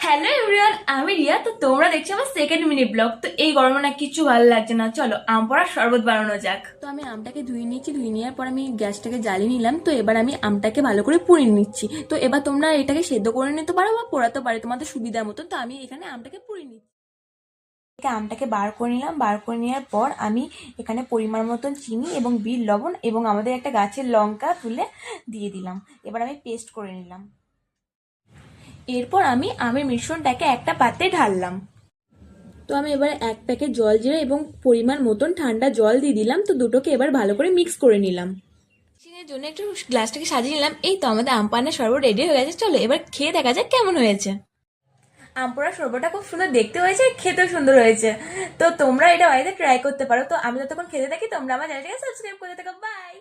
Hello everyone, আমি রিয়া। তো তোমরা দেখছো আমার সেকেন্ড মিনি ব্লগ। তো এই গরমে না কিছু ভালো লাগছে না, চলো আম পড়ার শরবত বানানো যাক। তো আমি আমটাকে ধুয়ে নিয়েছি, ধুয়ে নেওয়ার পর আমি গ্যাসটাকে জ্বালিয়ে নিলাম। তো এবার আমি আমটাকে ভালো করে পুড়িয়ে নিচ্ছি। তো এবার তোমরা এটাকে সেদ্ধ করে নিতে পারো বা পোড়াতে পারো তোমাদের সুবিধা মতো। তো আমি এখানে আমটাকে পুড়িয়ে নিচ্ছি। আমটাকে বার করে নিলাম। বার করে নেওয়ার পর আমি এখানে পরিমাণ মতন চিনি এবং বিট লবণ এবং আমাদের একটা গাছের লঙ্কা তুলে দিয়ে দিলাম। এবার আমি পেস্ট করে নিলাম। এরপর আমি আমের মিশ্রণটাকে একটা পাত্রে ঢাললাম। তো আমি এবারে এক প্যাকেট জল জিরে এবং পরিমাণ মতন ঠান্ডা জল দিয়ে দিলাম। তো দুটোকে এবার ভালো করে মিক্স করে নিলাম। মিক্সিংয়ের জন্য একটু গ্লাসটাকে সাজিয়ে নিলাম। এই তো আমাদের আম পান্নার শরবত রেডি হয়ে গেছে। চলো এবার খেয়ে দেখা যাক কেমন হয়েছে। আম পোড়ার শরবতটা খুব সুন্দর দেখতে হয়েছে, খেতেও সুন্দর হয়েছে। তো তোমরা এটা বাড়িতে ট্রাই করতে পারো। তো আমি যতক্ষণ খেতে থাকি তোমরা আমার চ্যানেলটাকে সাবস্ক্রাইব করতে থাকো। বাই।